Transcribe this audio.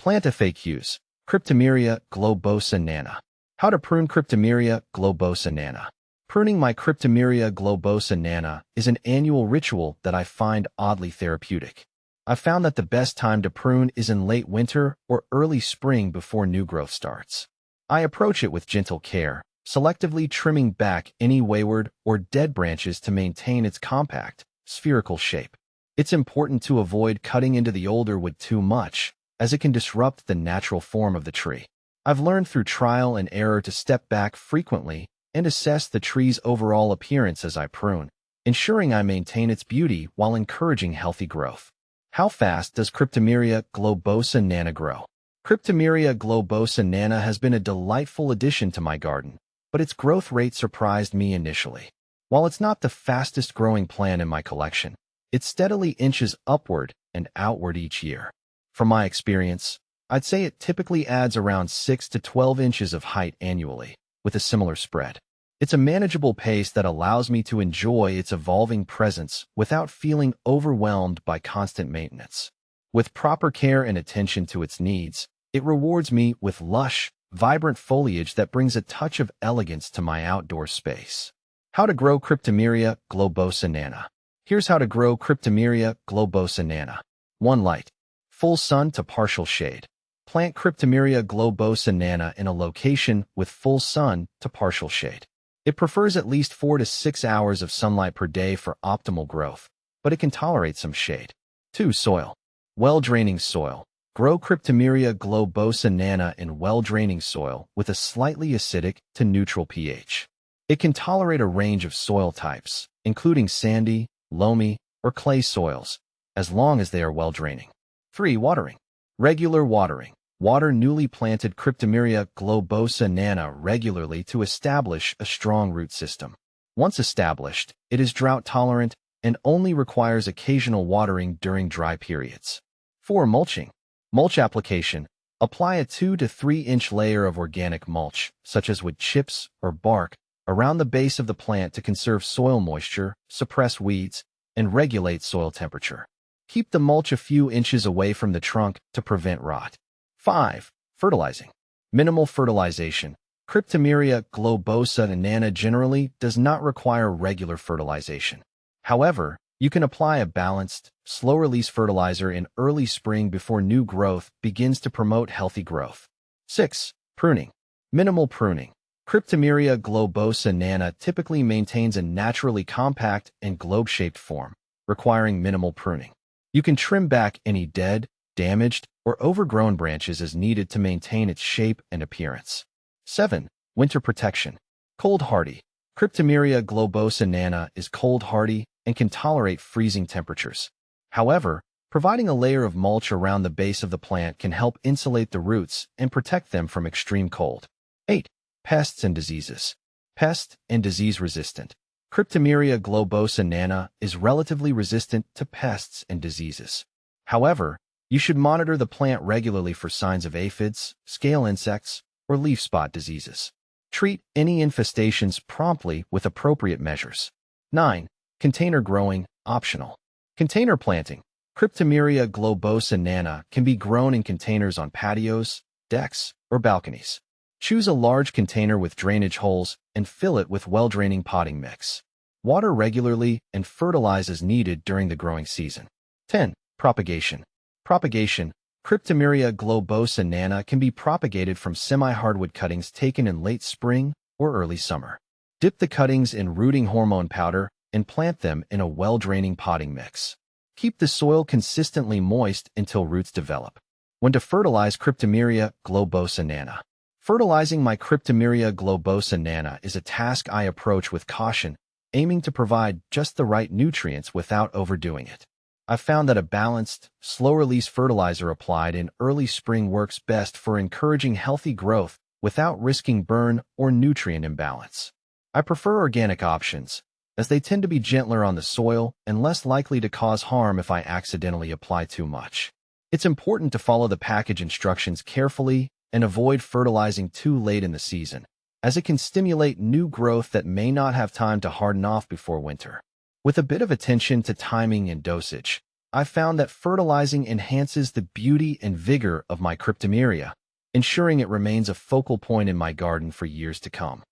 Plant FAQs. Cryptomeria globosa nana. How to prune Cryptomeria globosa nana. Pruning my Cryptomeria globosa nana is an annual ritual that I find oddly therapeutic. I've found that the best time to prune is in late winter or early spring before new growth starts. I approach it with gentle care, selectively trimming back any wayward or dead branches to maintain its compact, spherical shape. It's important to avoid cutting into the older wood too much, as it can disrupt the natural form of the tree. I've learned through trial and error to step back frequently and assess the tree's overall appearance as I prune, ensuring I maintain its beauty while encouraging healthy growth. How fast does Cryptomeria globosa nana grow? Cryptomeria globosa nana has been a delightful addition to my garden, but its growth rate surprised me initially. While it's not the fastest growing plant in my collection, it steadily inches upward and outward each year. From my experience, I'd say it typically adds around 6 to 12 inches of height annually, with a similar spread. It's a manageable pace that allows me to enjoy its evolving presence without feeling overwhelmed by constant maintenance. With proper care and attention to its needs, it rewards me with lush, vibrant foliage that brings a touch of elegance to my outdoor space. How to grow Cryptomeria globosa nana. Here's how to grow Cryptomeria globosa nana. 1. Light. Full sun to partial shade. Plant Cryptomeria globosa nana in a location with full sun to partial shade. It prefers at least 4 to 6 hours of sunlight per day for optimal growth, but it can tolerate some shade. 2. Soil. Well-draining soil. Grow Cryptomeria globosa nana in well-draining soil with a slightly acidic to neutral pH. It can tolerate a range of soil types, including sandy, loamy, or clay soils, as long as they are well-draining. 3. Watering. Regular watering. Water newly planted Cryptomeria globosa nana regularly to establish a strong root system. Once established, it is drought-tolerant and only requires occasional watering during dry periods. 4. Mulching. Mulch application. Apply a 2 to 3 inch layer of organic mulch, such as wood chips or bark, around the base of the plant to conserve soil moisture, suppress weeds, and regulate soil temperature. Keep the mulch a few inches away from the trunk to prevent rot. 5. Fertilizing. Minimal fertilization. Cryptomeria globosa nana generally does not require regular fertilization. However, you can apply a balanced, slow-release fertilizer in early spring before new growth begins to promote healthy growth. 6. Pruning. Minimal pruning. Cryptomeria globosa nana typically maintains a naturally compact and globe-shaped form, requiring minimal pruning. You can trim back any dead, damaged, or overgrown branches as needed to maintain its shape and appearance. 7. Winter protection. Cold hardy. Cryptomeria globosa nana is cold hardy and can tolerate freezing temperatures. However, providing a layer of mulch around the base of the plant can help insulate the roots and protect them from extreme cold. 8. Pests and diseases. Pest and disease resistant. Cryptomeria globosa nana is relatively resistant to pests and diseases. However, you should monitor the plant regularly for signs of aphids, scale insects, or leaf spot diseases. Treat any infestations promptly with appropriate measures. 9. Container growing, optional. Container planting. Cryptomeria globosa nana can be grown in containers on patios, decks, or balconies. Choose a large container with drainage holes and fill it with well-draining potting mix. Water regularly and fertilize as needed during the growing season. 10. Propagation. Propagation. Cryptomeria globosa nana can be propagated from semi-hardwood cuttings taken in late spring or early summer. Dip the cuttings in rooting hormone powder and plant them in a well-draining potting mix. Keep the soil consistently moist until roots develop. When to fertilize Cryptomeria globosa nana. Fertilizing my Cryptomeria globosa nana is a task I approach with caution, aiming to provide just the right nutrients without overdoing it. I've found that a balanced, slow-release fertilizer applied in early spring works best for encouraging healthy growth without risking burn or nutrient imbalance. I prefer organic options, as they tend to be gentler on the soil and less likely to cause harm if I accidentally apply too much. It's important to follow the package instructions carefully and avoid fertilizing too late in the season, as it can stimulate new growth that may not have time to harden off before winter. With a bit of attention to timing and dosage, I've found that fertilizing enhances the beauty and vigor of my Cryptomeria, ensuring it remains a focal point in my garden for years to come.